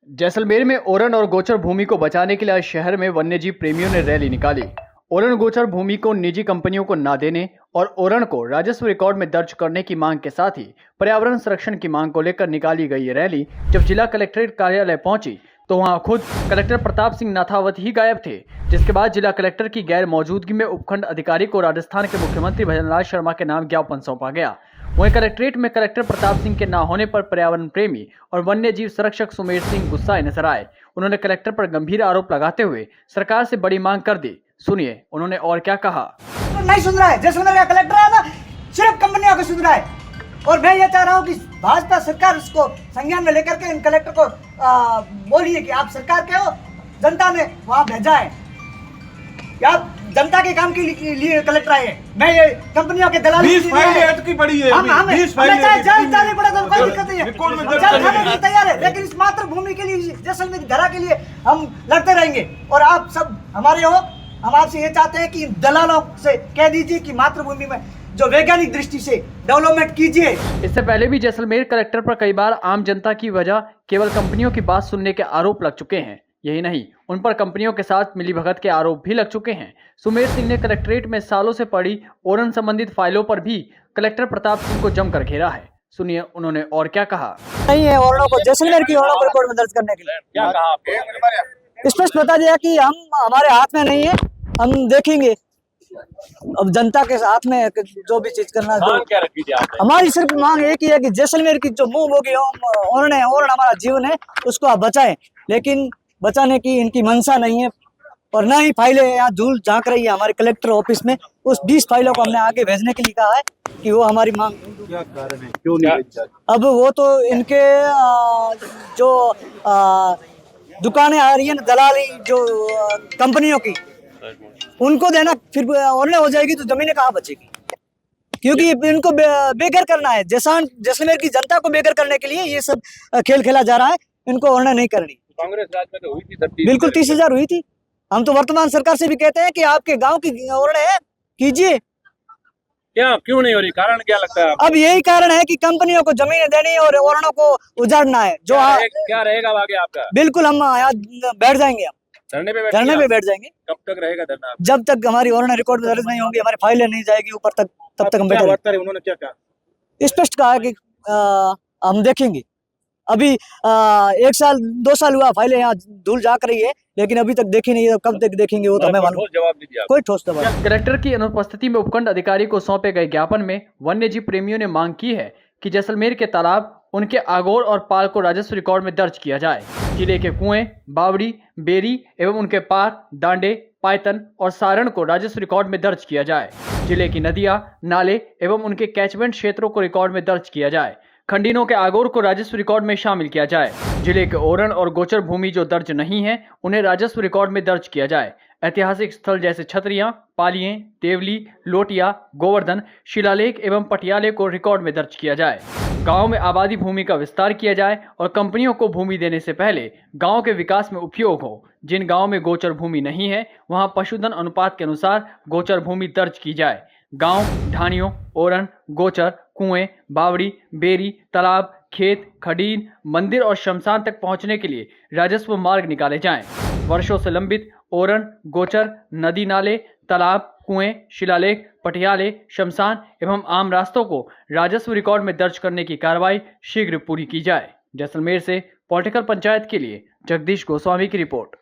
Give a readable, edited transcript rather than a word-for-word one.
जैसलमेर में ओरन और गोचर भूमि को बचाने के लिए आज शहर में वन्यजीव प्रेमियों ने रैली निकाली। ओरन गोचर भूमि को निजी कंपनियों को न देने और ओरन को राजस्व रिकॉर्ड में दर्ज करने की मांग के साथ ही पर्यावरण संरक्षण की मांग को लेकर निकाली गई ये रैली जब जिला कलेक्ट्रेट कार्यालय पहुंची तो वहां खुद कलेक्टर प्रताप सिंह नाथावत ही गायब थे, जिसके बाद जिला कलेक्टर की गैर मौजूदगी में उपखंड अधिकारी को राजस्थान के मुख्यमंत्री भजनलाल शर्मा के नाम ज्ञापन सौंपा गया। वहीं कलेक्ट्रेट में कलेक्टर प्रताप सिंह के न होने पर पर्यावरण प्रेमी और वन्य जीव संरक्षक सुमेर सिंह गुस्साए नजर आए। उन्होंने कलेक्टर पर गंभीर आरोप लगाते हुए सरकार से बड़ी मांग कर दी। सुनिए उन्होंने और क्या कहा। नहीं सुन रहा है, जैसलमेर का कलेक्टर है ना, सिर्फ कंपनियों को सुन रहा है। और मैं ये चाह रहा हूँ कि भाजपा सरकार उसको संज्ञान में लेकर के इन कलेक्टर को बोलिए कि आप सरकार के हो, जनता ने वहाँ भेजा है, आप जनता के काम के लिए कलेक्टर आए हैं। मैं ये कंपनियों के दलाल 20 फाइलें अटकी पड़ी है, हमें 20 फाइलें जेल जाने पड़ा तो कोई दिक्कत नहीं है, जेल खाने के लिए तैयार है, लेकिन इस मातृभूमि के लिए, जैसलमेर की धरा के लिए हम लड़ते रहेंगे। और आप सब हमारे हो, हम आपसे ये चाहते हैं कि दलालों से कह दीजिए कि मातृभूमि में जो वैज्ञानिक दृष्टि से डेवलपमेंट कीजिए। इससे पहले भी जैसलमेर कलेक्टर पर कई बार आम जनता की वजह केवल कंपनियों की बात सुनने के आरोप लग चुके हैं। यही नहीं, उन पर कंपनियों के साथ मिलीभगत के आरोप भी लग चुके हैं। सुमेर सिंह ने कलेक्ट्रेट में सालों से पड़ी ओरन संबंधित फाइलों पर भी कलेक्टर प्रताप सिंह को जमकर घेरा है। सुनिए उन्होंने और क्या कहा। नहीं है ओरणों को, जैसलमेर की ओरणों को रिकॉर्ड में दर्ज करने के लिए क्या कहा आपने? स्पष्ट बता दिया कि हम हमारे हाथ में नहीं है, हम देखेंगे। अब जनता के साथ में जो भी चीज करना है, क्या रखी थी आपने? हमारी सिर्फ मांग एक ही है कि जैसलमेर की जो मुंह होगी ओरण है, ओरण हमारा जीवन है, उसको आप बचाएं। लेकिन बचाने की इनकी मंशा नहीं है और ना ही फाइलें यहाँ धूल झांक रही है हमारे कलेक्टर ऑफिस में। उस 20 फाइलों को हमने आगे भेजने के लिए कहा है कि वो हमारी मांग। क्या कारण है, क्यों नहीं? अब वो तो इनके जो दुकानें आ रही है ना, दलाली जो कंपनियों की, उनको देना, फिर ओरने हो जाएगी तो जमीनें कहाँ बचेगी? क्योंकि इनको बेघर करना है, जैसलमेर की जनता को बेघर करने के लिए ये सब खेल खेला जा रहा है। इनको ओरने नहीं करनी। कांग्रेस राज में तो हुई थी, बिल्कुल 30,000 हुई थी। हम तो वर्तमान सरकार से भी कहते हैं कि आपके गांव की ओरने है, कीजिए। क्या क्यों नहीं हो रही? कारण क्या लगता है आपको? अब यही कारण है कि कंपनियों को जमीनें देनी है और ओरणों को उजाड़ना है। जो क्या रहेगा आगे आपका? बिल्कुल हम यहाँ बैठ जाएंगे, हम धरने पे बैठ जाएंगे। कब तक रहेगा धरना? जब तक हमारी ओरण रिकॉर्ड में दर्ज नहीं होंगी, हमारी फाइलें नहीं जाएगी ऊपर तक, तब तक हम बैठेंगे। उन्होंने क्या कहा? स्पष्ट कहा कि हम देखेंगे। अभी 1 साल 2 साल हुआ, फाइलें यहाँ धूल झांक रही है, लेकिन अभी तक देखी नहीं है। कब तक देखेंगे वो तो हमें मालूम। जवाब दीजिए आप। कोई ठोस जवाब। कलेक्टर की अनुपस्थिति में उपखंड अधिकारी को सौंपे गए ज्ञापन में वन्यजीव प्रेमियों ने मांग की है कि जैसलमेर के तालाब, उनके आगोर और पाल को राजस्व रिकॉर्ड में दर्ज किया जाए। जिले के कुएं, बावड़ी, बेरी एवं उनके पार, डांडे, पायतन और सारण को राजस्व रिकॉर्ड में दर्ज किया जाए। जिले की नदियां, नाले एवं उनके कैचमेंट क्षेत्रों को रिकॉर्ड में दर्ज किया जाए। खंडीनों के आगोर को राजस्व रिकॉर्ड में शामिल किया जाए। जिले के ओरन और गोचर भूमि जो दर्ज नहीं है, उन्हें राजस्व रिकॉर्ड में दर्ज किया जाए। ऐतिहासिक स्थल जैसे छतरियां, पालियें, देवली, लोटिया, गोवर्धन, शिलालेख एवं पटियाले को रिकॉर्ड में दर्ज किया जाए। गांव में आबादी भूमि का विस्तार किया जाए और कंपनियों को भूमि देने से पहले गांव के विकास में उपयोग हो। जिन गांव में गोचर भूमि नहीं है, वहां पशुधन अनुपात के अनुसार गोचर भूमि दर्ज की जाए। गांव, ढानियों, ओरन, गोचर, कुएं, बावड़ी, बेरी, तालाब, खेत, खडीन, मंदिर और शमशान तक पहुंचने के लिए राजस्व मार्ग निकाले जाएं। वर्षों से लंबित ओरन, गोचर, नदी नाले, तालाब, कुएं, शिलालेख, पटियाले, शमशान एवं आम रास्तों को राजस्व रिकॉर्ड में दर्ज करने की कार्रवाई शीघ्र पूरी की जाए। जैसलमेर से पॉलिटिकल पंचायत के लिए जगदीश गोस्वामी की रिपोर्ट।